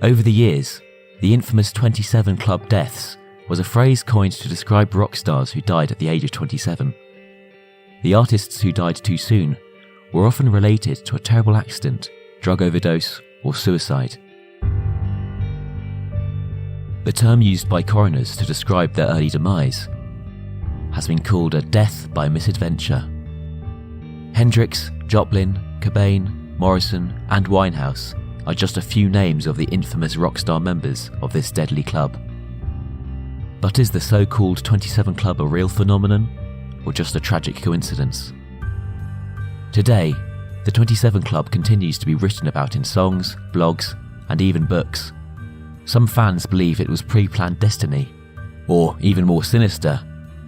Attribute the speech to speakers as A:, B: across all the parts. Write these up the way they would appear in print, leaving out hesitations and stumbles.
A: Over the years, the infamous 27 Club deaths was a phrase coined to describe rock stars who died at the age of 27. The artists who died too soon were often related to a terrible accident, drug overdose, or suicide. The term used by coroners to describe their early demise has been called a death by misadventure. Hendrix, Joplin, Cobain, Morrison, and Winehouse are just a few names of the infamous rock star members of this deadly club. But is the so-called 27 Club a real phenomenon, or just a tragic coincidence? Today, the 27 Club continues to be written about in songs, blogs, and even books. Some fans believe it was pre-planned destiny, or even more sinister,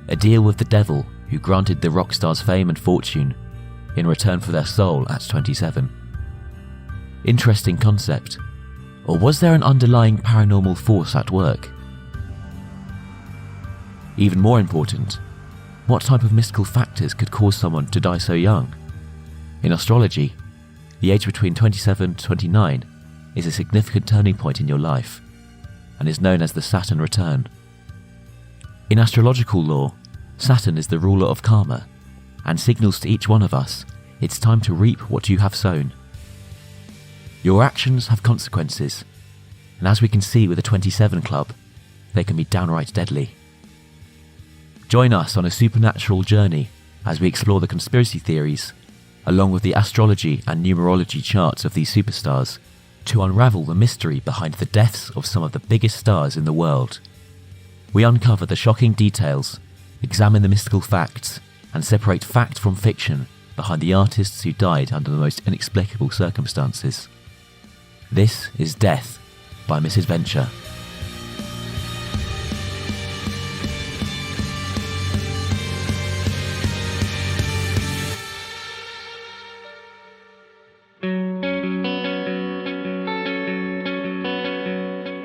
A: a deal with the devil who granted the rock stars fame and fortune in return for their soul at 27. Interesting concept. Or was there an underlying paranormal force at work? Even more important, what type of mystical factors could cause someone to die so young? In astrology, the age between 27 to 29 is a significant turning point in your life and is known as the Saturn return. In astrological lore, Saturn is the ruler of karma and signals to each one of us it's time to reap what you have sown. Your actions have consequences, and as we can see with the 27 Club, they can be downright deadly. Join us on a supernatural journey as we explore the conspiracy theories, along with the astrology and numerology charts of these superstars, to unravel the mystery behind the deaths of some of the biggest stars in the world. We uncover the shocking details, examine the mystical facts, and separate fact from fiction behind the artists who died under the most inexplicable circumstances. This is Death by Misadventure.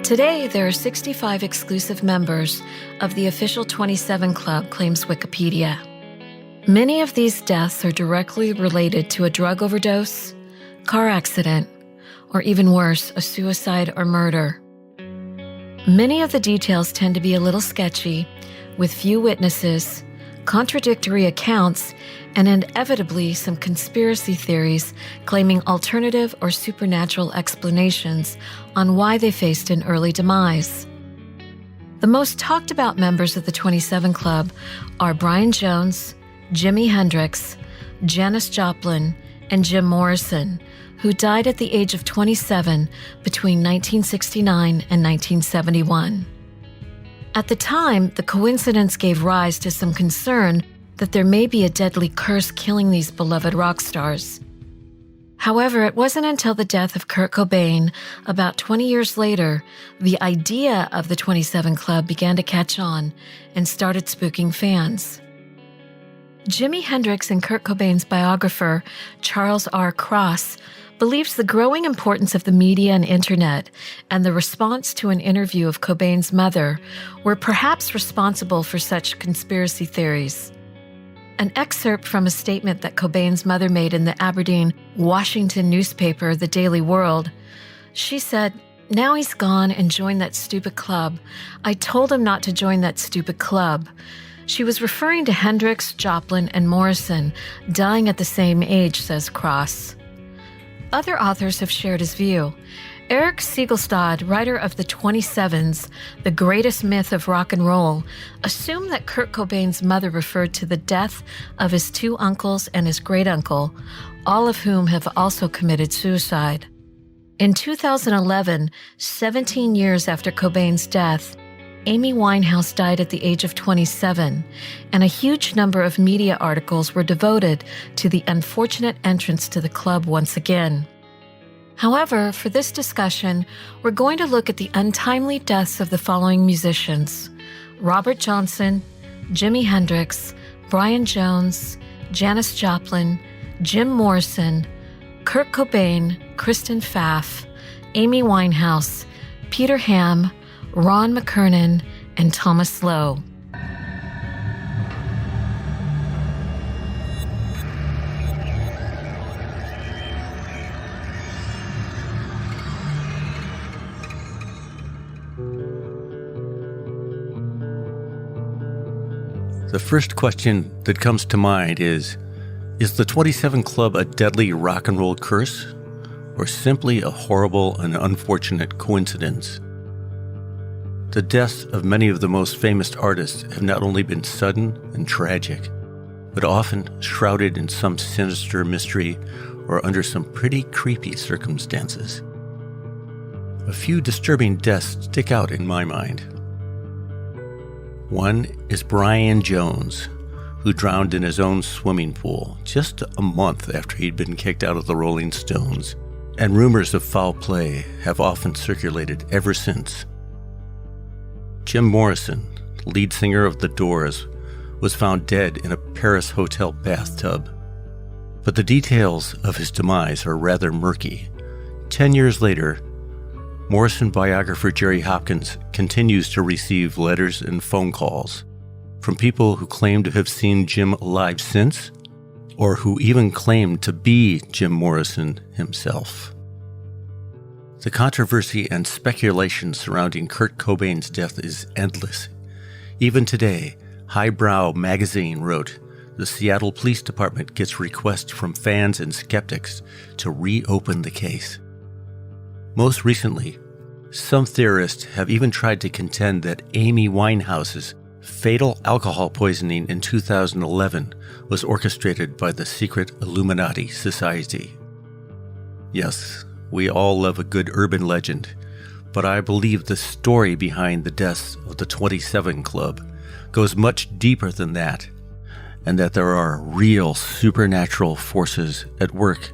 B: Today, there are 65 exclusive members of the official 27 Club, claims Wikipedia. Many of these deaths are directly related to a drug overdose, car accident, or even worse, a suicide or murder. Many of the details tend to be a little sketchy, with few witnesses, contradictory accounts, and inevitably some conspiracy theories claiming alternative or supernatural explanations on why they faced an early demise. The most talked about members of the 27 Club are Brian Jones, Jimi Hendrix, Janice Joplin, and Jim Morrison, who died at the age of 27 between 1969 and 1971. At the time, the coincidence gave rise to some concern that there may be a deadly curse killing these beloved rock stars. However, it wasn't until the death of Kurt Cobain, about 20 years later, the idea of the 27 Club began to catch on and started spooking fans. Jimi Hendrix and Kurt Cobain's biographer, Charles R. Cross, believes the growing importance of the media and internet and the response to an interview of Cobain's mother were perhaps responsible for such conspiracy theories. An excerpt from a statement that Cobain's mother made in the Aberdeen, Washington newspaper, The Daily World. She said, "Now he's gone and joined that stupid club. I told him not to join that stupid club." She was referring to Hendrix, Joplin, and Morrison dying at the same age, says Cross. Other authors have shared his view. Eric Siegelstad, writer of The 27s, The Greatest Myth of Rock and Roll, assumed that Kurt Cobain's mother referred to the death of his two uncles and his great-uncle, all of whom have also committed suicide. In 2011, 17 years after Cobain's death, Amy Winehouse died at the age of 27, and a huge number of media articles were devoted to the unfortunate entrance to the club once again. However, for this discussion, we're going to look at the untimely deaths of the following musicians: Robert Johnson, Jimi Hendrix, Brian Jones, Janis Joplin, Jim Morrison, Kurt Cobain, Kristen Pfaff, Amy Winehouse, Peter Ham, Ron McKernan, and Thomas Lowe.
C: The first question that comes to mind is the 27 Club a deadly rock and roll curse, or simply a horrible and unfortunate coincidence? The deaths of many of the most famous artists have not only been sudden and tragic, but often shrouded in some sinister mystery or under some pretty creepy circumstances. A few disturbing deaths stick out in my mind. One is Brian Jones, who drowned in his own swimming pool just a month after he'd been kicked out of the Rolling Stones, and rumors of foul play have often circulated ever since. Jim Morrison, lead singer of The Doors, was found dead in a Paris hotel bathtub. But the details of his demise are rather murky. 10 years later, Morrison biographer Jerry Hopkins continues to receive letters and phone calls from people who claim to have seen Jim alive since, or who even claim to be Jim Morrison himself. The controversy and speculation surrounding Kurt Cobain's death is endless. Even today, Highbrow magazine wrote, "The Seattle Police Department gets requests from fans and skeptics to reopen the case." Most recently, some theorists have even tried to contend that Amy Winehouse's fatal alcohol poisoning in 2011 was orchestrated by the secret Illuminati Society. Yes, we all love a good urban legend, but I believe the story behind the deaths of the 27 Club goes much deeper than that, and that there are real supernatural forces at work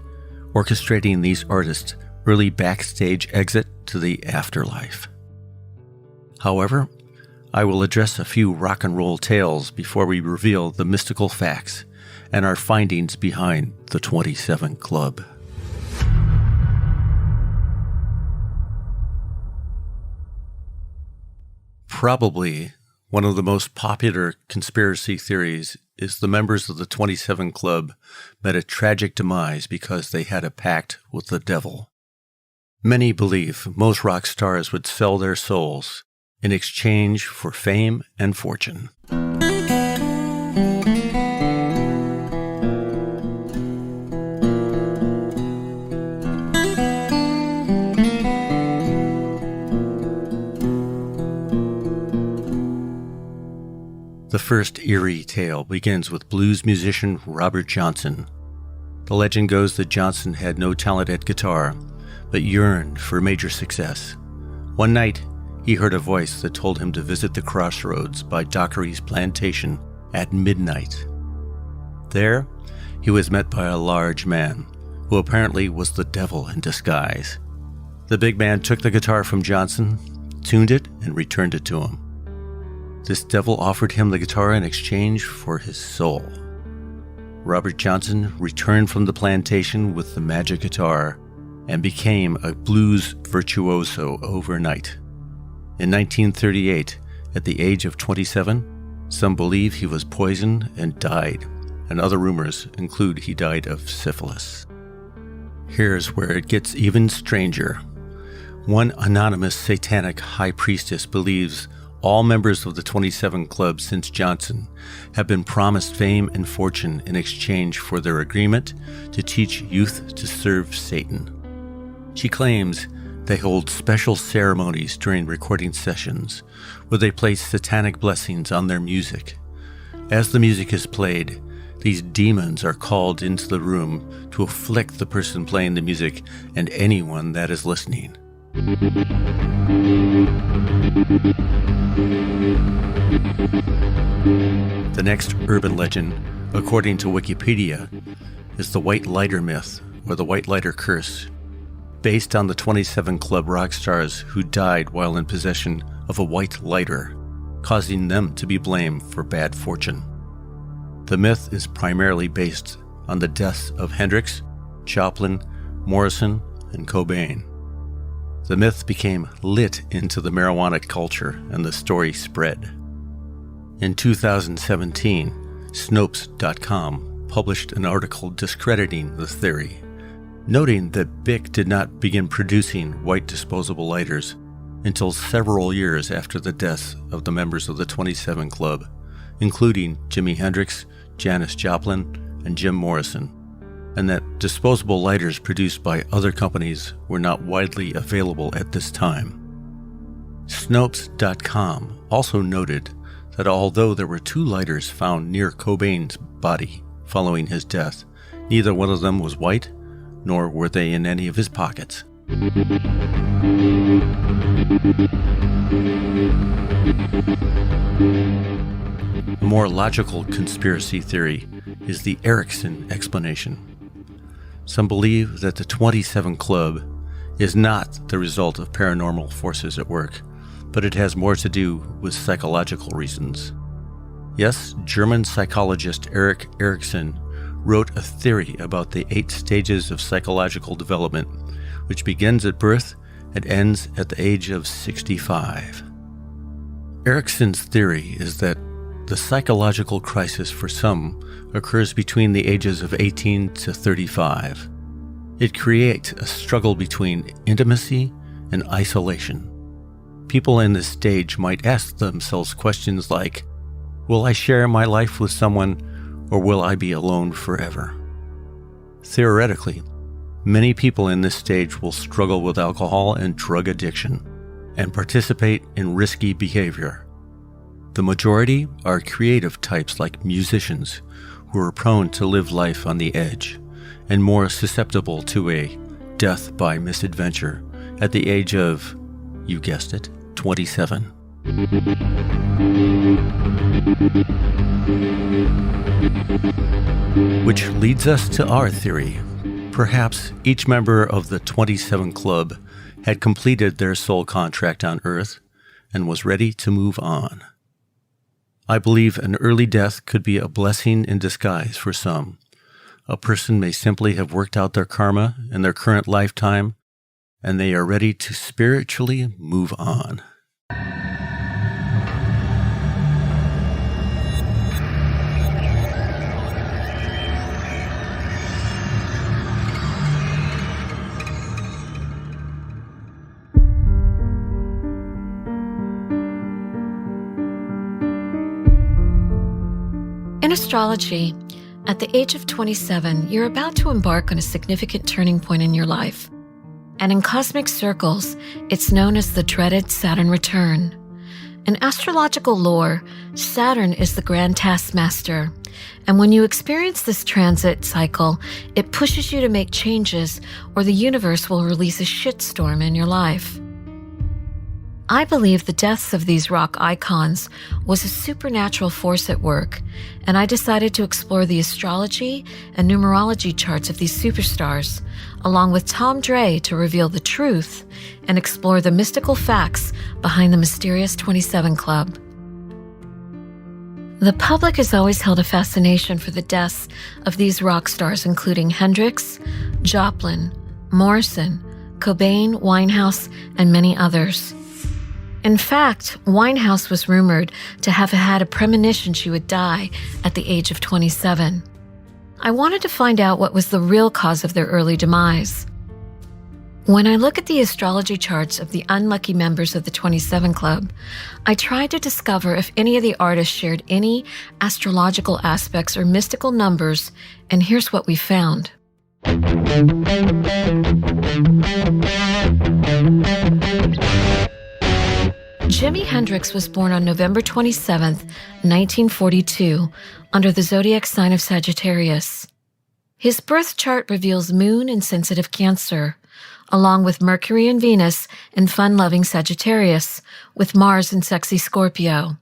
C: orchestrating these artists' early backstage exit to the afterlife. However, I will address a few rock and roll tales before we reveal the mystical facts and our findings behind the 27 Club. Probably one of the most popular conspiracy theories is the members of the 27 Club met a tragic demise because they had a pact with the devil. Many believe most rock stars would sell their souls in exchange for fame and fortune. The first eerie tale begins with blues musician Robert Johnson. The legend goes that Johnson had no talent at guitar, but yearned for major success. One night, he heard a voice that told him to visit the crossroads by Dockery's plantation at midnight. There, he was met by a large man, who apparently was the devil in disguise. The big man took the guitar from Johnson, tuned it, and returned it to him. This devil offered him the guitar in exchange for his soul. Robert Johnson returned from the plantation with the magic guitar and became a blues virtuoso overnight. In 1938, at the age of 27, some believe he was poisoned and died, and other rumors include he died of syphilis. Here's where it gets even stranger. One anonymous satanic high priestess believes all members of the 27 Club since Johnson have been promised fame and fortune in exchange for their agreement to teach youth to serve Satan. She claims they hold special ceremonies during recording sessions where they place satanic blessings on their music. As the music is played, these demons are called into the room to afflict the person playing the music and anyone that is listening. The next urban legend, according to Wikipedia, is the White Lighter myth, or the White Lighter curse, based on the 27 Club rock stars who died while in possession of a white lighter, causing them to be blamed for bad fortune. The myth is primarily based on the deaths of Hendrix, Joplin, Morrison, and Cobain. The myth became lit into the marijuana culture, and the story spread. In 2017, Snopes.com published an article discrediting the theory, noting that Bic did not begin producing white disposable lighters until several years after the deaths of the members of the 27 Club, including Jimi Hendrix, Janice Joplin, and Jim Morrison, and that disposable lighters produced by other companies were not widely available at this time. Snopes.com also noted that although there were 2 lighters found near Cobain's body following his death, neither one of them was white, nor were they in any of his pockets. A more logical conspiracy theory is the Erickson explanation. Some believe that the 27 Club is not the result of paranormal forces at work, but it has more to do with psychological reasons. Yes, German psychologist Erik Erikson wrote a theory about the 8 stages of psychological development, which begins at birth and ends at the age of 65. Erikson's theory is that the psychological crisis for some occurs between the ages of 18 to 35. It creates a struggle between intimacy and isolation. People in this stage might ask themselves questions like, will I share my life with someone, or will I be alone forever? Theoretically, many people in this stage will struggle with alcohol and drug addiction and participate in risky behavior. The majority are creative types like musicians who are prone to live life on the edge and more susceptible to a death by misadventure at the age of, you guessed it, 27. Which leads us to our theory. Perhaps each member of the 27 Club had completed their soul contract on Earth and was ready to move on. I believe an early death could be a blessing in disguise for some. A person may simply have worked out their karma in their current lifetime, and they are ready to spiritually move on.
B: In astrology, at the age of 27, you're about to embark on a significant turning point in your life. And in cosmic circles, it's known as the dreaded Saturn return. In astrological lore, Saturn is the grand taskmaster. And when you experience this transit cycle, it pushes you to make changes or the universe will release a shitstorm in your life. I believe the deaths of these rock icons was a supernatural force at work, and I decided to explore the astrology and numerology charts of these superstars, along with Tom Dre to reveal the truth and explore the mystical facts behind the mysterious 27 Club. The public has always held a fascination for the deaths of these rock stars, including Hendrix, Joplin, Morrison, Cobain, Winehouse, and many others. In fact, Winehouse was rumored to have had a premonition she would die at the age of 27. I wanted to find out what was the real cause of their early demise. When I look at the astrology charts of the unlucky members of the 27 Club, I tried to discover if any of the artists shared any astrological aspects or mystical numbers, and here's what we found. Jimi Hendrix was born on November 27, 1942, under the zodiac sign of Sagittarius. His birth chart reveals Moon in sensitive Cancer, along with Mercury and Venus in fun-loving Sagittarius, with Mars in sexy Scorpio.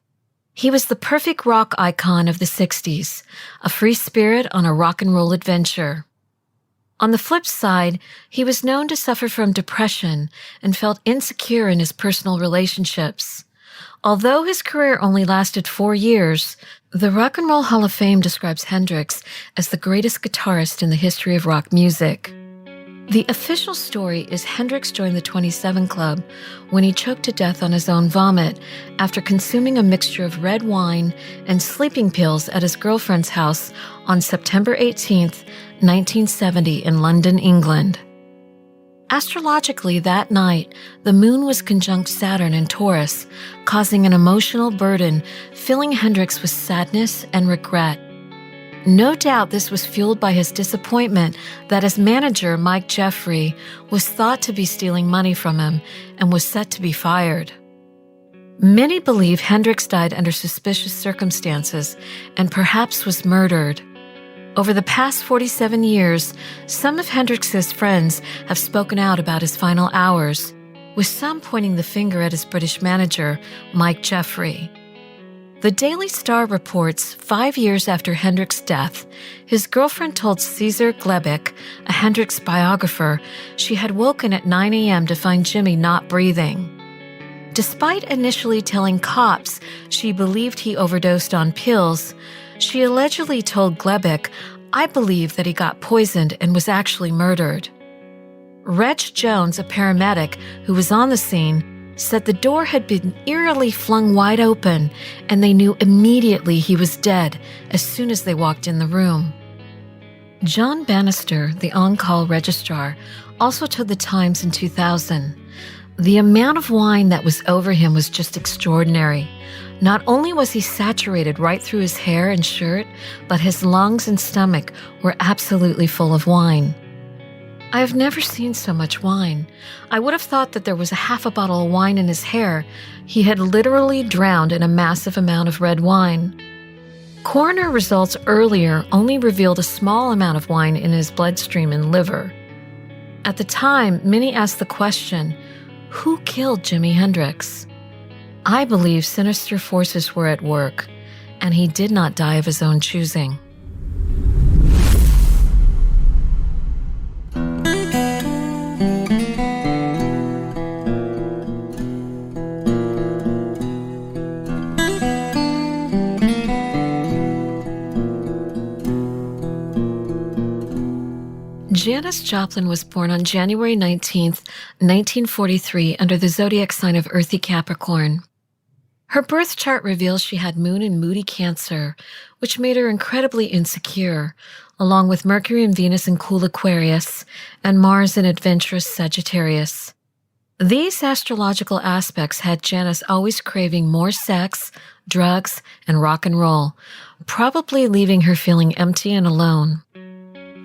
B: He was the perfect rock icon of the 60s, a free spirit on a rock and roll adventure. On the flip side, he was known to suffer from depression and felt insecure in his personal relationships. Although his career only lasted 4 years, the Rock and Roll Hall of Fame describes Hendrix as the greatest guitarist in the history of rock music. The official story is Hendrix joined the 27 Club when he choked to death on his own vomit after consuming a mixture of red wine and sleeping pills at his girlfriend's house on September 18, 1970 in London, England. Astrologically, that night, the moon was conjunct Saturn in Taurus, causing an emotional burden, filling Hendrix with sadness and regret. No doubt this was fueled by his disappointment that his manager, Mike Jeffrey, was thought to be stealing money from him and was set to be fired. Many believe Hendrix died under suspicious circumstances and perhaps was murdered. Over the past 47 years, some of Hendrix's friends have spoken out about his final hours, with some pointing the finger at his British manager, Mike Jeffrey. The Daily Star reports 5 years after Hendrix's death, his girlfriend told Cesar Glebic, a Hendrix biographer, she had woken at 9 a.m. to find Jimmy not breathing. Despite initially telling cops she believed he overdosed on pills, she allegedly told Glebic, "I believe that he got poisoned and was actually murdered." Reg Jones, a paramedic who was on the scene, said the door had been eerily flung wide open and they knew immediately he was dead as soon as they walked in the room. John Bannister, the on-call registrar, also told the Times in 2000, "The amount of wine that was over him was just extraordinary. Not only was he saturated right through his hair and shirt, but his lungs and stomach were absolutely full of wine. I have never seen so much wine. I would have thought that there was a half a bottle of wine in his hair. He had literally drowned in a massive amount of red wine." Coroner results earlier only revealed a small amount of wine in his bloodstream and liver. At the time, many asked the question, who killed Jimi Hendrix? I believe sinister forces were at work, and he did not die of his own choosing. Janice Joplin was born on January 19, 1943, under the zodiac sign of Earthy Capricorn. Her birth chart reveals she had Moon in Moody Cancer, which made her incredibly insecure, along with Mercury and Venus in Cool Aquarius and Mars in Adventurous Sagittarius. These astrological aspects had Janice always craving more sex, drugs, and rock and roll, probably leaving her feeling empty and alone.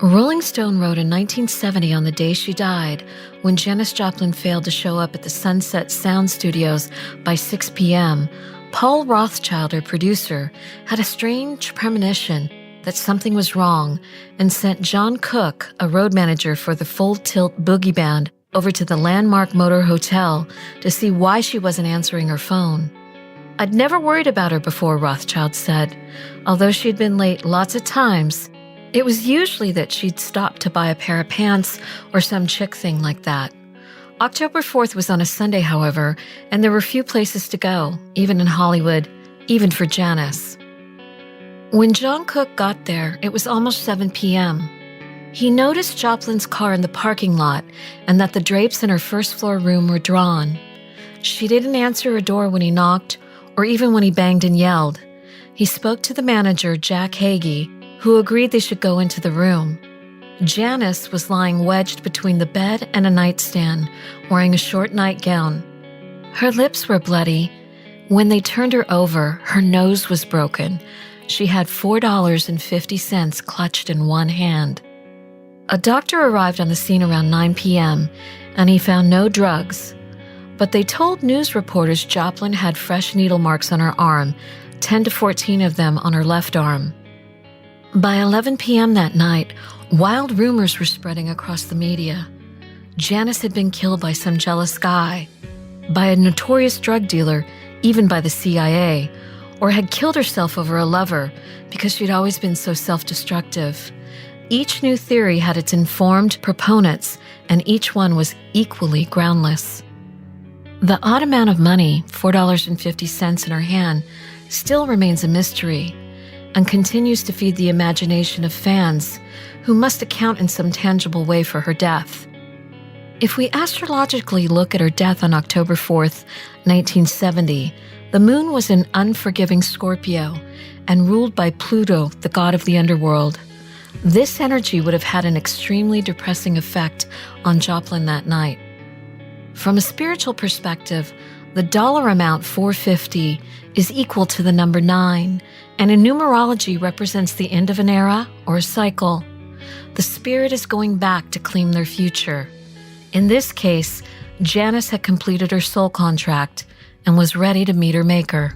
B: Rolling Stone wrote in 1970, on the day she died, when Janice Joplin failed to show up at the Sunset Sound Studios by 6 p.m., Paul Rothschild, her producer, had a strange premonition that something was wrong and sent John Cook, a road manager for the Full Tilt Boogie Band, over to the Landmark Motor Hotel to see why she wasn't answering her phone. "I'd never worried about her before," Rothschild said. "Although she'd been late lots of times, it was usually that she'd stop to buy a pair of pants or some chick thing like that." October 4th was on a Sunday, however, and there were few places to go, even in Hollywood, even for Janice. When John Cook got there, it was almost 7 p.m. He noticed Joplin's car in the parking lot and that the drapes in her first-floor room were drawn. She didn't answer her door when he knocked, or even when he banged and yelled. He spoke to the manager, Jack Hagee, who agreed they should go into the room. Janice was lying wedged between the bed and a nightstand, wearing a short nightgown. Her lips were bloody. When they turned her over, her nose was broken. She had $4.50 clutched in one hand. A doctor arrived on the scene around 9 p.m., and he found no drugs. But they told news reporters Joplin had fresh needle marks on her arm, 10 to 14 of them on her left arm. By 11 p.m. that night, wild rumors were spreading across the media. Janice had been killed by some jealous guy, by a notorious drug dealer, even by the CIA, or had killed herself over a lover because she'd always been so self-destructive. Each new theory had its informed proponents, and each one was equally groundless. The odd amount of money, $4.50 in her hand, still remains a mystery, and continues to feed the imagination of fans who must account in some tangible way for her death. If we astrologically look at her death on October 4th, 1970, the moon was in unforgiving Scorpio and ruled by Pluto, the god of the underworld. This energy would have had an extremely depressing effect on Joplin that night. From a spiritual perspective, the dollar amount 450 is equal to the number 9, and in numerology represents the end of an era or a cycle. The spirit is going back to claim their future. In this case, Janice had completed her soul contract and was ready to meet her maker.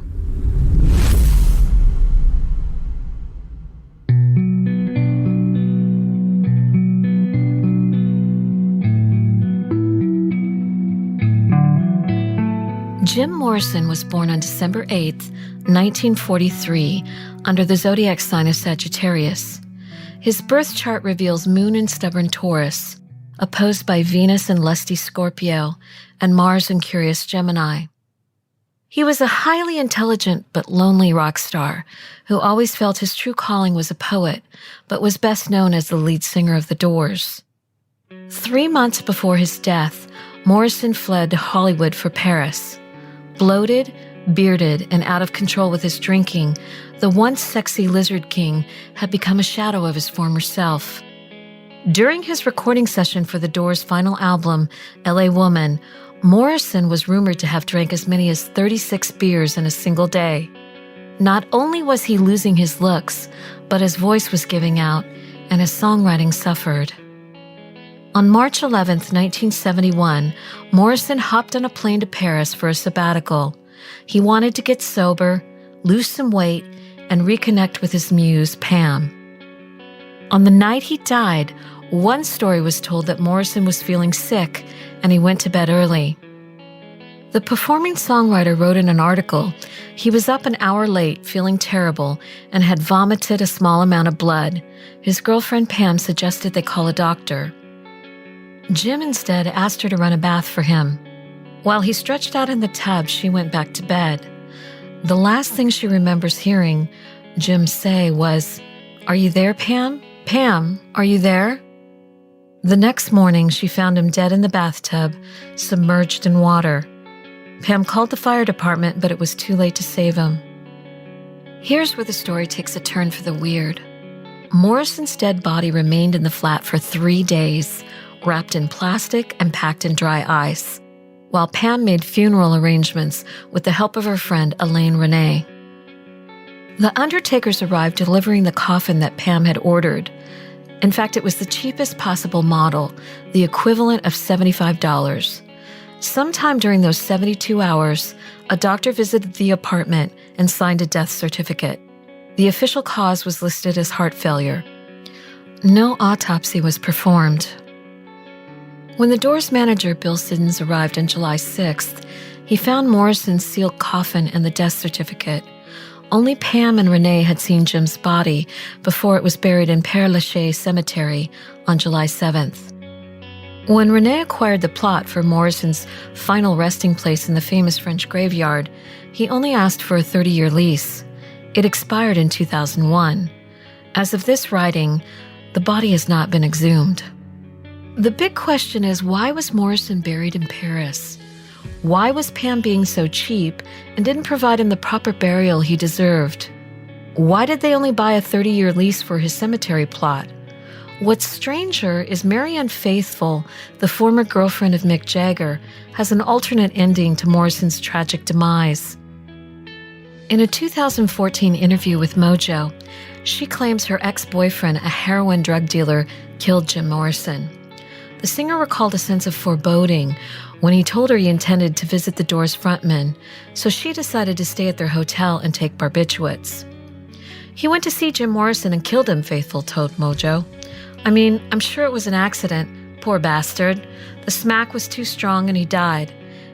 B: Jim Morrison was born on December 8, 1943, under the zodiac sign of Sagittarius. His birth chart reveals Moon in stubborn Taurus, opposed by Venus in lusty Scorpio and Mars in curious Gemini. He was a highly intelligent but lonely rock star who always felt his true calling was a poet, but was best known as the lead singer of The Doors. 3 months before his death, Morrison fled to Hollywood for Paris. Bloated, bearded, and out of control with his drinking, the once sexy Lizard King had become a shadow of his former self. During his recording session for The Doors' final album, L.A. Woman, Morrison was rumored to have drank as many as 36 beers in a single day. Not only was he losing his looks, but his voice was giving out, and his songwriting suffered. On March 11, 1971, Morrison hopped on a plane to Paris for a sabbatical. He wanted to get sober, lose some weight, and reconnect with his muse, Pam. On the night he died, one story was told that Morrison was feeling sick and he went to bed early. The performing songwriter wrote in an article he was up an hour late, feeling terrible, and had vomited a small amount of blood. His girlfriend Pam suggested they call a doctor. Jim instead asked her to run a bath for him. While he stretched out in the tub, she went back to bed. The last thing she remembers hearing Jim say was, "Are you there, Pam? Pam, are you there?" The next morning, she found him dead in the bathtub, submerged in water. Pam called the fire department, but it was too late to save him. Here's where the story takes a turn for the weird. Morrison's dead body remained in the flat for 3 days, wrapped in plastic and packed in dry ice, while Pam made funeral arrangements with the help of her friend Elaine Renee. The undertakers arrived delivering the coffin that Pam had ordered. In fact, it was the cheapest possible model, the equivalent of $75. Sometime during those 72 hours, a doctor visited the apartment and signed a death certificate. The official cause was listed as heart failure. No autopsy was performed. When the Doors manager, Bill Siddons, arrived on July 6th, he found Morrison's sealed coffin and the death certificate. Only Pam and Renee had seen Jim's body before it was buried in Père Lachaise Cemetery on July 7th. When Renee acquired the plot for Morrison's final resting place in the famous French graveyard, he only asked for a 30-year lease. It expired in 2001. As of this writing, the body has not been exhumed. The big question is, why was Morrison buried in Paris? Why was Pam being so cheap and didn't provide him the proper burial he deserved? Why did they only buy a 30-year lease for his cemetery plot? What's stranger is Marianne Faithfull, the former girlfriend of Mick Jagger, has an alternate ending to Morrison's tragic demise. In a 2014 interview with Mojo, she claims her ex-boyfriend, a heroin drug dealer, killed Jim Morrison. The singer recalled a sense of foreboding when he told her he intended to visit the Doors frontman, so she decided to stay at their hotel and take barbiturates. He went to see Jim Morrison and killed him, Faithfull told Mojo. I mean, I'm sure it was an accident. Poor bastard. The smack was too strong and he died.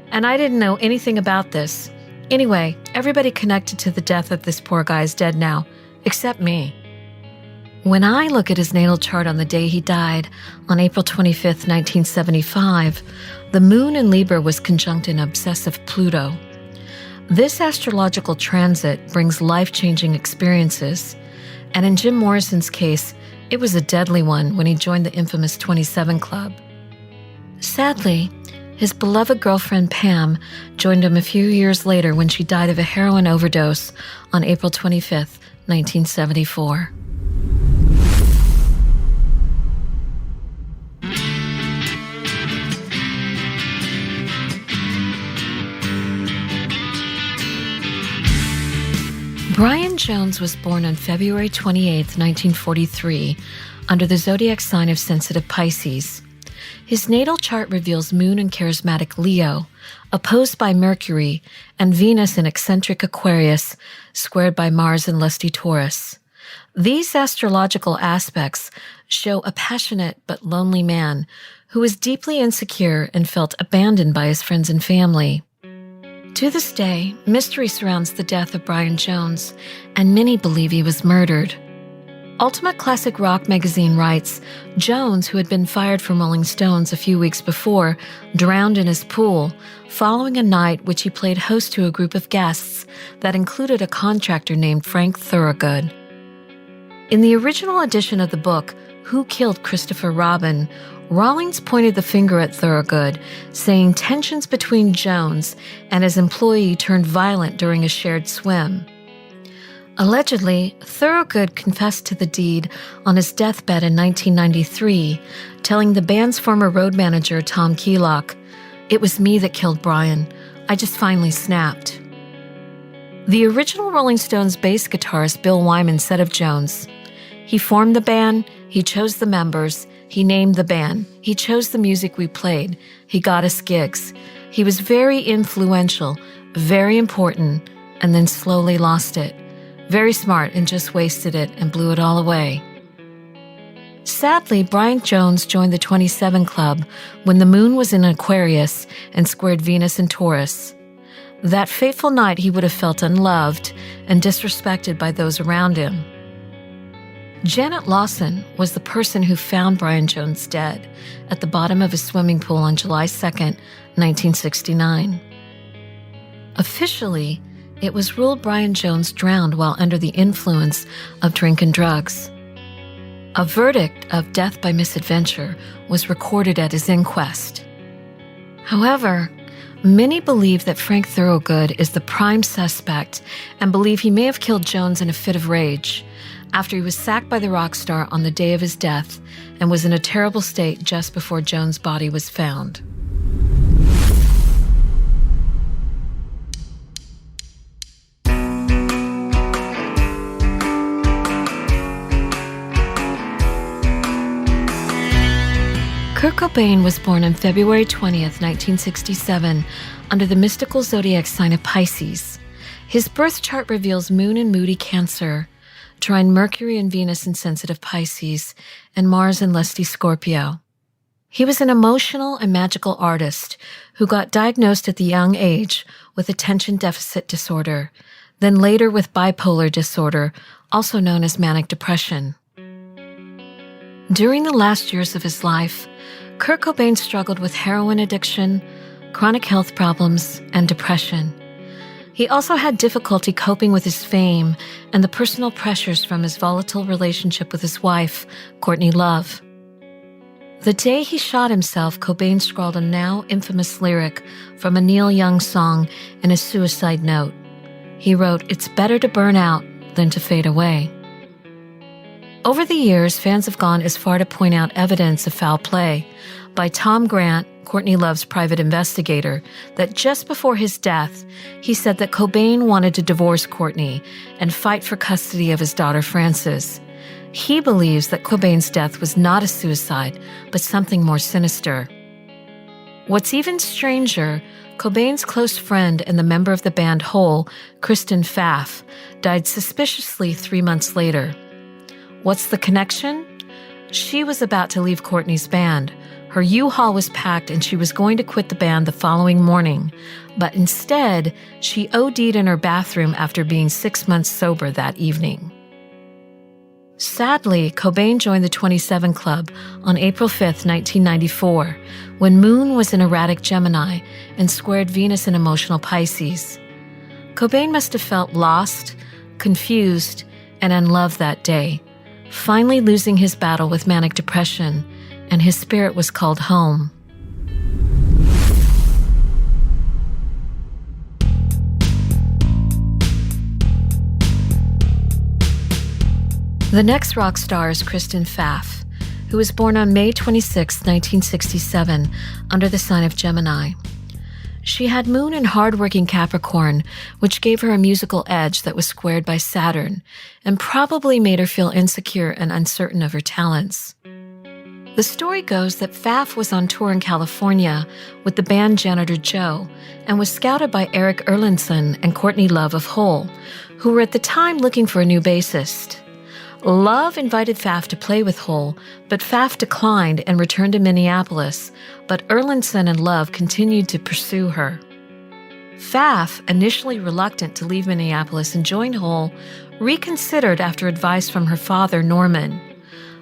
B: And I didn't know anything about this. Anyway, everybody connected to the death of this poor guy is dead now, except me. When I look at his natal chart on the day he died, on April 25, 1975, the moon in Libra was conjunct in obsessive Pluto. This astrological transit brings life-changing experiences, and in Jim Morrison's case, it was a deadly one when he joined the infamous 27 Club. Sadly, his beloved girlfriend Pam joined him a few years later when she died of a heroin overdose on April 25, 1974. Brian Jones was born on February 28, 1943, under the zodiac sign of sensitive Pisces. His natal chart reveals Moon in charismatic Leo, opposed by Mercury, and Venus in eccentric Aquarius, squared by Mars in lusty Taurus. These astrological aspects show a passionate but lonely man who was deeply insecure and felt abandoned by his friends and family. To this day, mystery surrounds the death of Brian Jones, and many believe he was murdered. Ultimate Classic Rock magazine writes, Jones, who had been fired from Rolling Stones a few weeks before, drowned in his pool, following a night which he played host to a group of guests that included a contractor named Frank Thorogood. In the original edition of the book, Who Killed Christopher Robin?, Rawlings pointed the finger at Thorogood, saying tensions between Jones and his employee turned violent during a shared swim. Allegedly, Thorogood confessed to the deed on his deathbed in 1993, telling the band's former road manager, Tom Keelock, "It was me that killed Brian. I just finally snapped." The original Rolling Stones bass guitarist Bill Wyman said of Jones, "He formed the band, he chose the members, he named the band, he chose the music we played, he got us gigs. He was very influential, very important, and then slowly lost it. Very smart and just wasted it and blew it all away." Sadly, Brian Jones joined the 27 Club when the moon was in Aquarius and squared Venus in Taurus. That fateful night he would have felt unloved and disrespected by those around him. Janet Lawson was the person who found Brian Jones dead at the bottom of a swimming pool on July 2, 1969. Officially, it was ruled Brian Jones drowned while under the influence of drink and drugs. A verdict of death by misadventure was recorded at his inquest. However, many believe that Frank Thorogood is the prime suspect and believe he may have killed Jones in a fit of rage after he was sacked by the rock star on the day of his death and was in a terrible state just before Jones' body was found. Kurt Cobain was born on February 20th, 1967, under the mystical zodiac sign of Pisces. His birth chart reveals Moon in moody Cancer, trine Mercury and Venus in sensitive Pisces, and Mars in lusty Scorpio. He was an emotional and magical artist who got diagnosed at the young age with attention deficit disorder, then later with bipolar disorder, also known as manic depression. During the last years of his life, Kurt Cobain struggled with heroin addiction, chronic health problems, and depression. He also had difficulty coping with his fame and the personal pressures from his volatile relationship with his wife, Courtney Love. The day he shot himself, Cobain scrawled a now infamous lyric from a Neil Young song in a suicide note. He wrote, "It's better to burn out than to fade away." Over the years, fans have gone as far to point out evidence of foul play by Tom Grant, Courtney Love's private investigator, that just before his death, he said that Cobain wanted to divorce Courtney and fight for custody of his daughter Frances. He believes that Cobain's death was not a suicide, but something more sinister. What's even stranger, Cobain's close friend and the member of the band Hole, Kristen Pfaff, died suspiciously 3 months later. What's the connection? She was about to leave Courtney's band. Her U-Haul was packed and she was going to quit the band the following morning, but instead, she OD'd in her bathroom after being 6 months sober that evening. Sadly, Cobain joined the 27 Club on April 5, 1994, when Moon was in erratic Gemini and squared Venus in emotional Pisces. Cobain must have felt lost, confused, and unloved that day, finally losing his battle with manic depression, and his spirit was called home. The next rock star is Kristen Pfaff, who was born on May 26, 1967, under the sign of Gemini. She had Moon in hard-working Capricorn, which gave her a musical edge that was squared by Saturn, and probably made her feel insecure and uncertain of her talents. The story goes that Pfaff was on tour in California with the band Janitor Joe and was scouted by Eric Erlandson and Courtney Love of Hole, who were at the time looking for a new bassist. Love invited Pfaff to play with Hole, but Pfaff declined and returned to Minneapolis, but Erlandson and Love continued to pursue her. Pfaff, initially reluctant to leave Minneapolis and join Hole, reconsidered after advice from her father, Norman.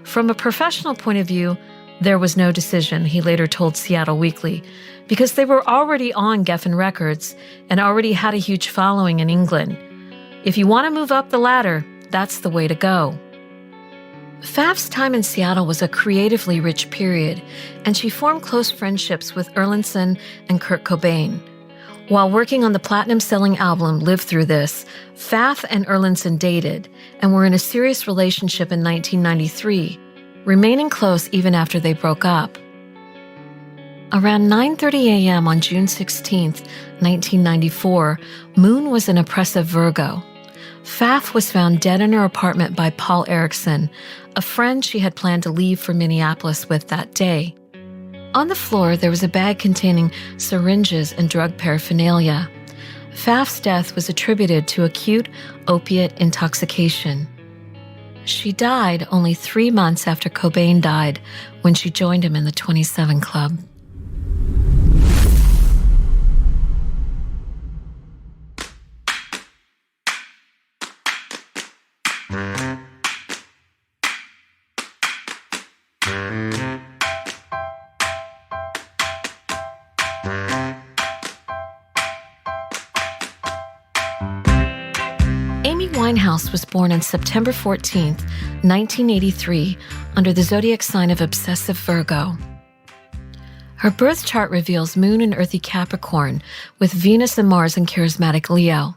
B: From a professional point of view, there was no decision, he later told Seattle Weekly, because they were already on Geffen Records and already had a huge following in England. If you want to move up the ladder, that's the way to go. Pfaff's time in Seattle was a creatively rich period, and she formed close friendships with Erlandson and Kurt Cobain. While working on the platinum-selling album Live Through This, Pfaff and Erlandson dated and were in a serious relationship in 1993, remaining close even after they broke up. Around 9:30 a.m. on June 16, 1994, Moon was an oppressive Virgo. Pfaff was found dead in her apartment by Paul Erickson, a friend she had planned to leave for Minneapolis with that day. On the floor, there was a bag containing syringes and drug paraphernalia. Pfaff's death was attributed to acute opiate intoxication. She died only 3 months after Cobain died, when she joined him in the 27 Club. Amy Winehouse was born on September 14, 1983, under the zodiac sign of obsessive Virgo. Her birth chart reveals Moon in earthy Capricorn, with Venus and Mars in charismatic Leo.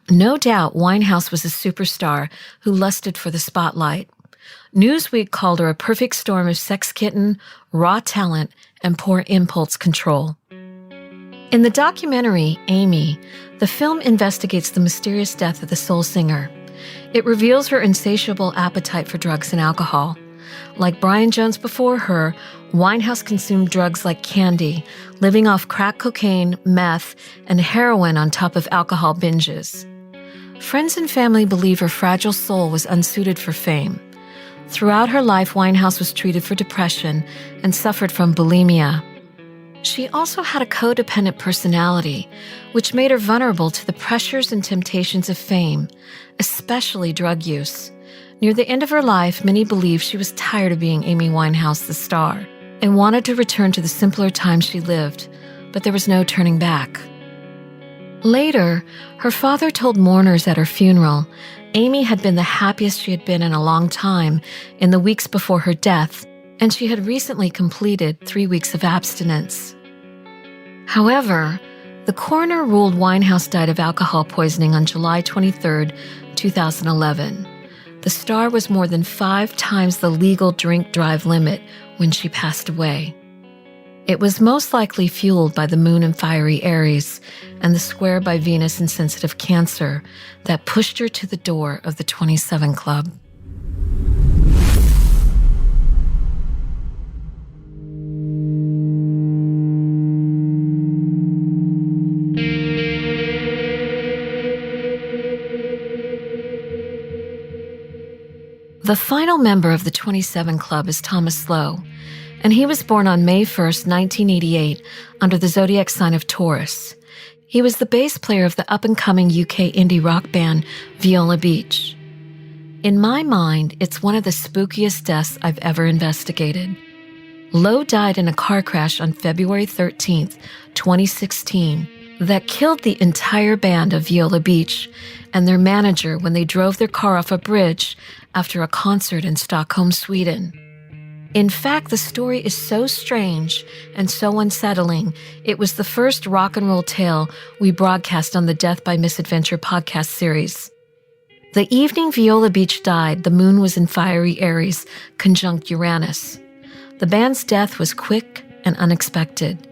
B: No doubt Winehouse was a superstar who lusted for the spotlight. Newsweek called her a perfect storm of sex kitten, raw talent, and poor impulse control. In the documentary, Amy, the film investigates the mysterious death of the soul singer. It reveals her insatiable appetite for drugs and alcohol. Like Brian Jones before her, Winehouse consumed drugs like candy, living off crack cocaine, meth, and heroin on top of alcohol binges. Friends and family believe her fragile soul was unsuited for fame. Throughout her life, Winehouse was treated for depression and suffered from bulimia. She also had a codependent personality, which made her vulnerable to the pressures and temptations of fame, especially drug use. Near the end of her life, many believe she was tired of being Amy Winehouse, the star, and wanted to return to the simpler times she lived, but there was no turning back. Later, her father told mourners at her funeral, Amy had been the happiest she had been in a long time in the weeks before her death, and she had recently completed 3 weeks of abstinence. However, the coroner ruled Winehouse died of alcohol poisoning on July 23, 2011. The star was more than 5 times the legal drink-drive limit when she passed away. It was most likely fueled by the Moon in fiery Aries and the square by Venus in sensitive Cancer that pushed her to the door of the 27 Club. The final member of the 27 Club is Thomas Lowe, and he was born on May 1, 1988, under the zodiac sign of Taurus. He was the bass player of the up-and-coming UK indie rock band Viola Beach. In my mind, it's one of the spookiest deaths I've ever investigated. Lowe died in a car crash on February 13, 2016, that killed the entire band of Viola Beach and their manager when they drove their car off a bridge after a concert in Stockholm, Sweden. In fact, the story is so strange and so unsettling, it was the first rock and roll tale we broadcast on the Death by Misadventure podcast series. The evening Viola Beach died, the moon was in fiery Aries, conjunct Uranus. The band's death was quick and unexpected.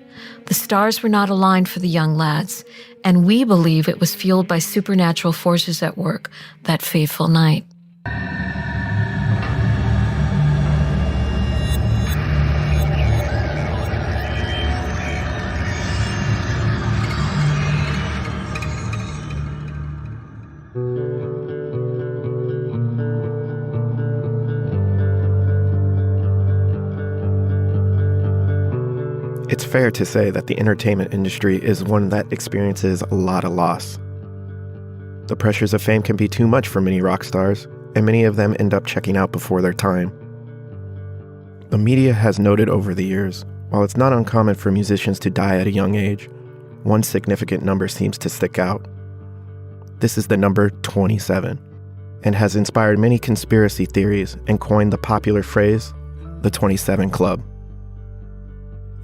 B: the stars were not aligned for the young lads, and we believe it was fueled by supernatural forces at work that fateful night.
D: It's fair to say that the entertainment industry is one that experiences a lot of loss. The pressures of fame can be too much for many rock stars, and many of them end up checking out before their time. The media has noted over the years, while it's not uncommon for musicians to die at a young age, one significant number seems to stick out. This is the number 27, and has inspired many conspiracy theories and coined the popular phrase, the 27 Club.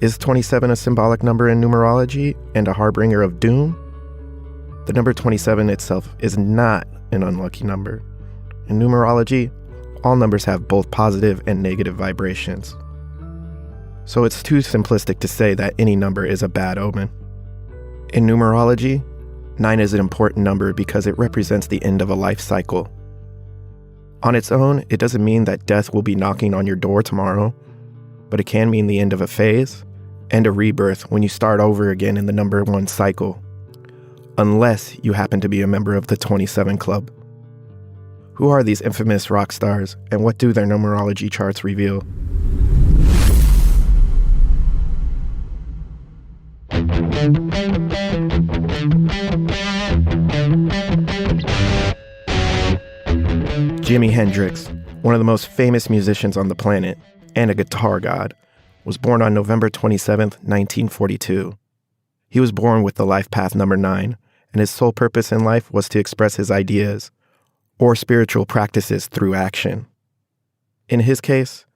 D: Is 27 a symbolic number in numerology and a harbinger of doom? The number 27 itself is not an unlucky number. In numerology, all numbers have both positive and negative vibrations. So it's too simplistic to say that any number is a bad omen. In numerology, 9 is an important number because it represents the end of a life cycle. On its own, it doesn't mean that death will be knocking on your door tomorrow, but it can mean the end of a phase and a rebirth when you start over again in the number 1 cycle, unless you happen to be a member of the 27 Club. Who are these infamous rock stars, and what do their numerology charts reveal? Jimi Hendrix, one of the most famous musicians on the planet, and a guitar god, was born on November 27, 1942. He was born with the life path number 9, and his sole purpose in life was to express his ideas or spiritual practices through action. In his case,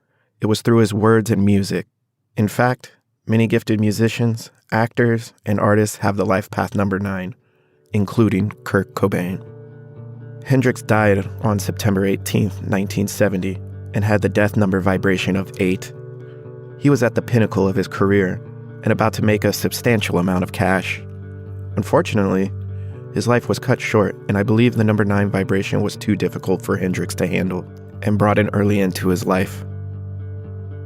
D: it was through his words and music. In fact, many gifted musicians, actors, and artists have the life path number 9, including Kurt Cobain. Hendrix died on September 18, 1970, and had the death number vibration of 8. He was at the pinnacle of his career and about to make a substantial amount of cash. Unfortunately, his life was cut short, and I believe the number 9 vibration was too difficult for Hendrix to handle and brought an early end to his life.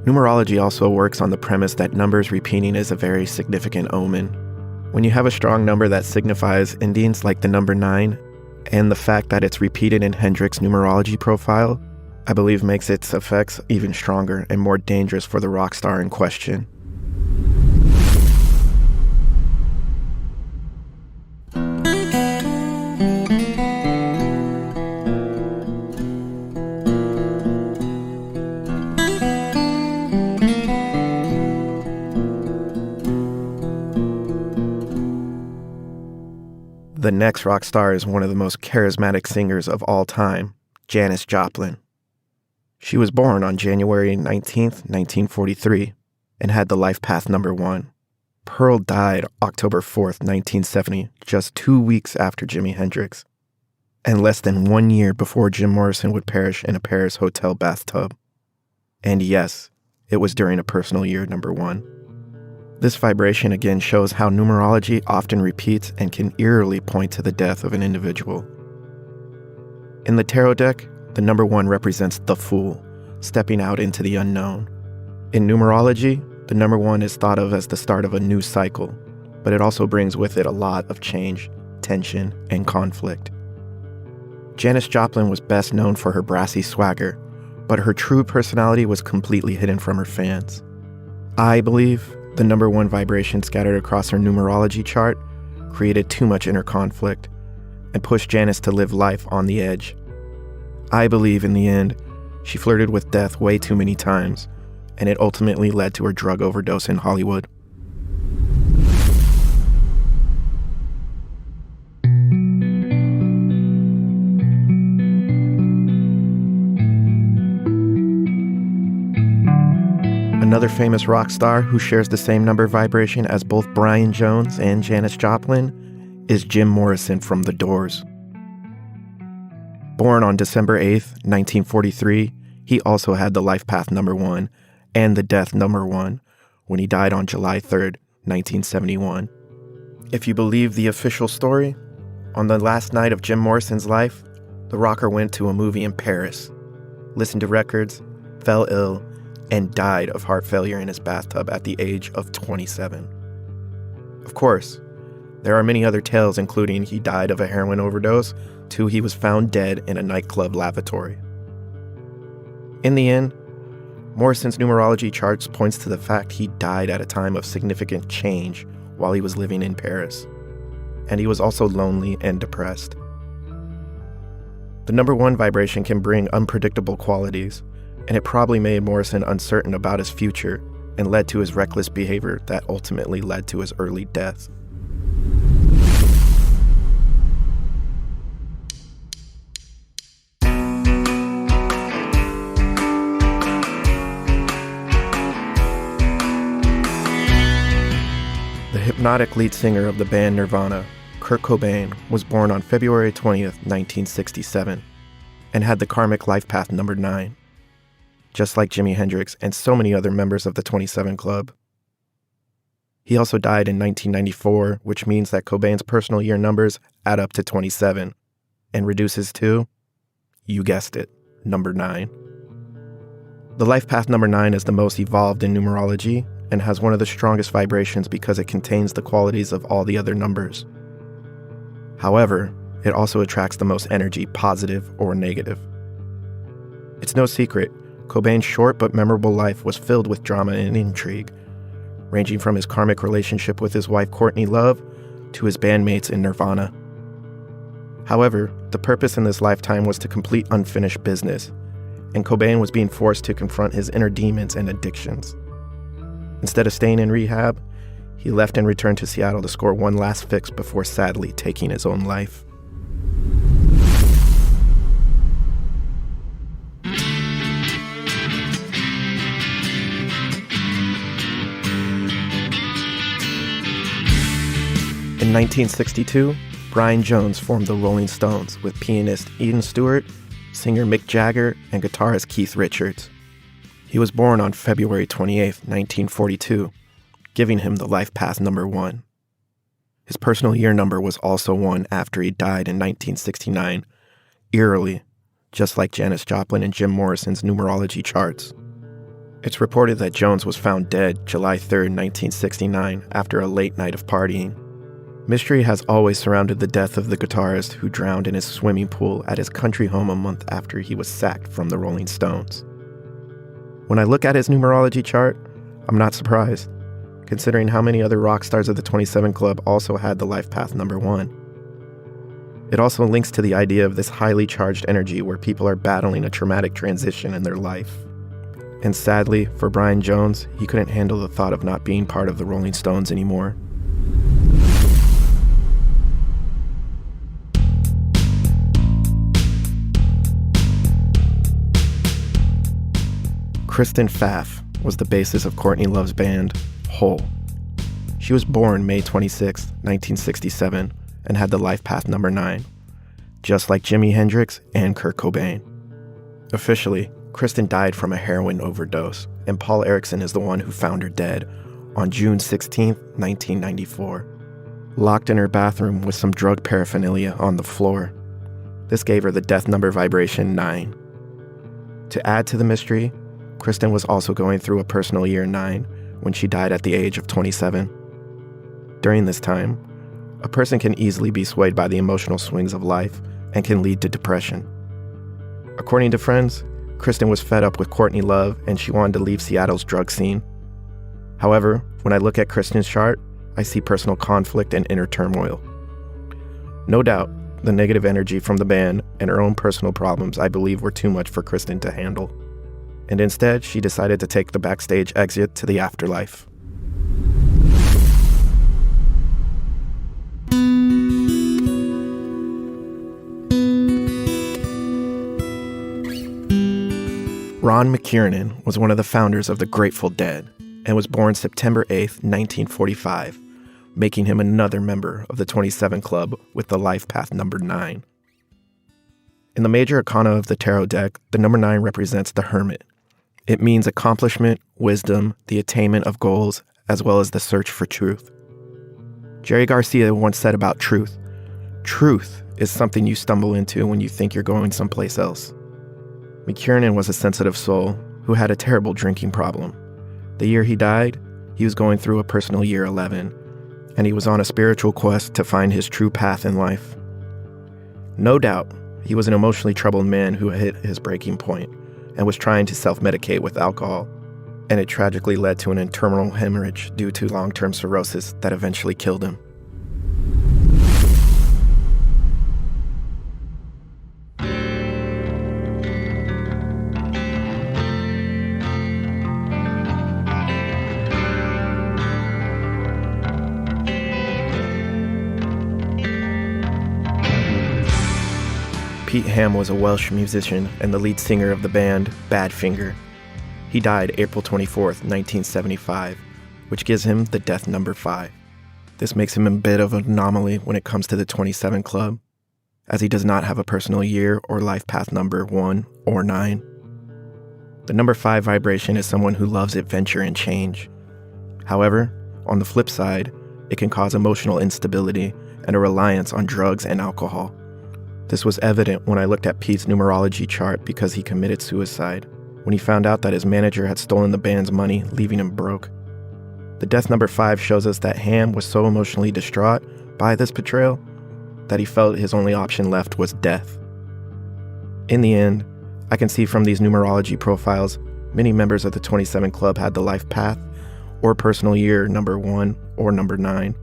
D: Numerology also works on the premise that numbers repeating is a very significant omen. When you have a strong number that signifies endings like the number 9, and the fact that it's repeated in Hendrix's numerology profile, I believe makes its effects even stronger and more dangerous for the rock star in question. The next rock star is one of the most charismatic singers of all time, Janice Joplin. She was born on January 19, 1943, and had the life path number 1. Pearl died October 4, 1970, just 2 weeks after Jimi Hendrix, and less than 1 year before Jim Morrison would perish in a Paris hotel bathtub. And yes, it was during a personal year number 1. This vibration again shows how numerology often repeats and can eerily point to the death of an individual. In the tarot deck, the number 1 represents the Fool, stepping out into the unknown. In numerology, the number 1 is thought of as the start of a new cycle, but it also brings with it a lot of change, tension, and conflict. Janice Joplin was best known for her brassy swagger, but her true personality was completely hidden from her fans. I believe the number 1 vibration scattered across her numerology chart created too much inner conflict and pushed Janice to live life on the edge. I believe in the end, she flirted with death way too many times, and it ultimately led to her drug overdose in Hollywood. Another famous rock star who shares the same number vibration as both Brian Jones and Janice Joplin is Jim Morrison from The Doors. Born on December 8, 1943, he also had the life path number 1 and the death number 1 when he died on July 3, 1971. If you believe the official story, on the last night of Jim Morrison's life, the rocker went to a movie in Paris, listened to records, fell ill, and died of heart failure in his bathtub at the age of 27. Of course, there are many other tales, including he died of a heroin overdose to he was found dead in a nightclub lavatory. In the end, Morrison's numerology charts points to the fact he died at a time of significant change while he was living in Paris, and he was also lonely and depressed. The number 1 vibration can bring unpredictable qualities, and it probably made Morrison uncertain about his future and led to his reckless behavior that ultimately led to his early death. The hypnotic lead singer of the band Nirvana, Kurt Cobain, was born on February 20th, 1967, and had the karmic life path number 9, just like Jimi Hendrix and so many other members of the 27 Club. He also died in 1994, which means that Cobain's personal year numbers add up to 27, and reduces to, you guessed it, number 9. The life path number 9 is the most evolved in numerology, and has one of the strongest vibrations because it contains the qualities of all the other numbers. However, it also attracts the most energy, positive or negative. It's no secret, Cobain's short but memorable life was filled with drama and intrigue, ranging from his karmic relationship with his wife Courtney Love to his bandmates in Nirvana. However, the purpose in this lifetime was to complete unfinished business, and Cobain was being forced to confront his inner demons and addictions. Instead of staying in rehab, he left and returned to Seattle to score one last fix before sadly taking his own life. In 1962, Brian Jones formed the Rolling Stones with pianist Ian Stewart, singer Mick Jagger, and guitarist Keith Richards. He was born on February 28, 1942, giving him the life path number 1. His personal year number was also 1 after he died in 1969, eerily, just like Janice Joplin and Jim Morrison's numerology charts. It's reported that Jones was found dead July 3, 1969, after a late night of partying. Mystery has always surrounded the death of the guitarist who drowned in his swimming pool at his country home a month after he was sacked from the Rolling Stones. When I look at his numerology chart, I'm not surprised, considering how many other rock stars of the 27 Club also had the life path number 1. It also links to the idea of this highly charged energy where people are battling a traumatic transition in their life. And sadly, for Brian Jones, he couldn't handle the thought of not being part of the Rolling Stones anymore. Kristen Pfaff was the basis of Courtney Love's band, Hole. She was born May 26, 1967, and had the life path number 9, just like Jimi Hendrix and Kurt Cobain. Officially, Kristen died from a heroin overdose, and Paul Erickson is the one who found her dead on June 16, 1994, locked in her bathroom with some drug paraphernalia on the floor. This gave her the death number vibration 9. To add to the mystery, Kristen was also going through a personal year 9 when she died at the age of 27. During this time, a person can easily be swayed by the emotional swings of life and can lead to depression. According to friends, Kristen was fed up with Courtney Love and she wanted to leave Seattle's drug scene. However, when I look at Kristen's chart, I see personal conflict and inner turmoil. No doubt, the negative energy from the band and her own personal problems I believe were too much for Kristen to handle. And instead, she decided to take the backstage exit to the afterlife. Ron McKiernan was one of the founders of the Grateful Dead and was born September 8, 1945, making him another member of the 27 Club with the life path number 9. In the major arcana of the tarot deck, the number 9 represents the Hermit. It means accomplishment, wisdom, the attainment of goals, as well as the search for truth. Jerry Garcia once said about truth is something you stumble into when you think you're going someplace else. McKiernan was a sensitive soul who had a terrible drinking problem. The year he died, he was going through a personal year 11, and he was on a spiritual quest to find his true path in life. No doubt, he was an emotionally troubled man who hit his breaking point and was trying to self-medicate with alcohol, and it tragically led to an internal hemorrhage due to long-term cirrhosis that eventually killed him. Pete Ham was a Welsh musician and the lead singer of the band Badfinger. He died April 24th, 1975, which gives him the death number 5. This makes him a bit of an anomaly when it comes to the 27 Club, as he does not have a personal year or life path number 1 or 9. The number 5 vibration is someone who loves adventure and change. However, on the flip side, it can cause emotional instability and a reliance on drugs and alcohol. This was evident when I looked at Pete's numerology chart because he committed suicide when he found out that his manager had stolen the band's money, leaving him broke. The death number 5 shows us that Ham was so emotionally distraught by this betrayal that he felt his only option left was death. In the end, I can see from these numerology profiles, many members of the 27 Club had the life path or personal year number 1 or number 9,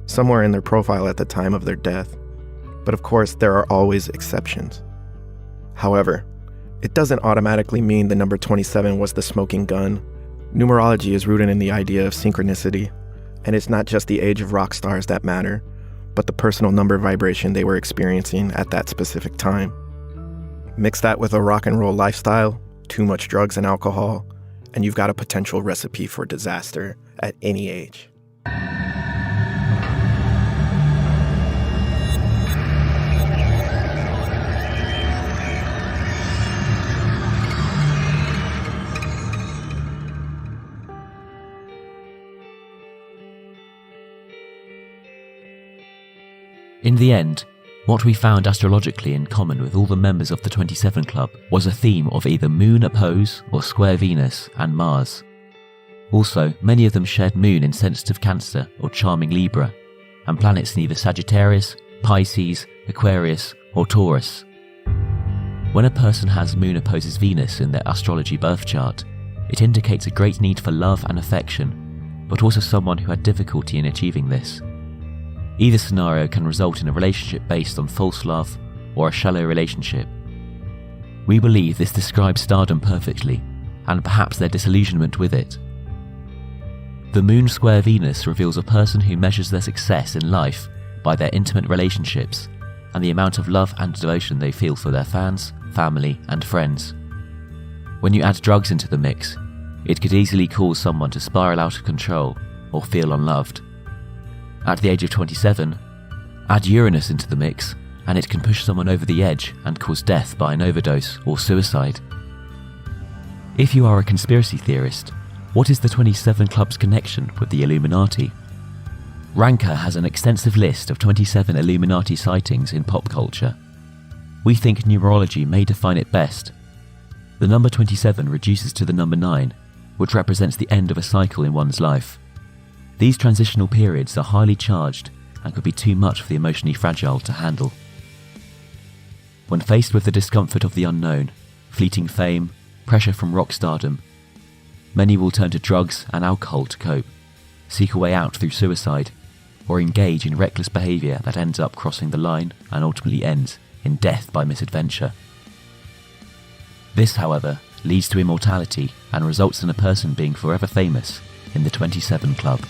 D: somewhere in their profile at the time of their death. But of course, there are always exceptions. However, it doesn't automatically mean the number 27 was the smoking gun. Numerology is rooted in the idea of synchronicity, and it's not just the age of rock stars that matter, but the personal number vibration they were experiencing at that specific time. Mix that with a rock and roll lifestyle, too much drugs and alcohol, and you've got a potential recipe for disaster at any age.
A: In the end, what we found astrologically in common with all the members of the 27 Club was a theme of either moon oppose or square Venus and Mars. Also, many of them shared moon in sensitive Cancer or charming Libra, and planets in either Sagittarius, Pisces, Aquarius or Taurus. When a person has moon opposes Venus in their astrology birth chart, it indicates a great need for love and affection, but also someone who had difficulty in achieving this. Either scenario can result in a relationship based on false love or a shallow relationship. We believe this describes stardom perfectly, and perhaps their disillusionment with it. The moon square Venus reveals a person who measures their success in life by their intimate relationships and the amount of love and devotion they feel for their fans, family, and friends. When you add drugs into the mix, it could easily cause someone to spiral out of control or feel unloved. At the age of 27, add Uranus into the mix and it can push someone over the edge and cause death by an overdose or suicide. If you are a conspiracy theorist, what is the 27 Club's connection with the Illuminati? Ranker has an extensive list of 27 Illuminati sightings in pop culture. We think numerology may define it best. The number 27 reduces to the number 9, which represents the end of a cycle in one's life. These transitional periods are highly charged and could be too much for the emotionally fragile to handle. When faced with the discomfort of the unknown, fleeting fame, pressure from rock stardom, many will turn to drugs and alcohol to cope, seek a way out through suicide, or engage in reckless behaviour that ends up crossing the line and ultimately ends in death by misadventure. This, however, leads to immortality and results in a person being forever famous in the 27 Club.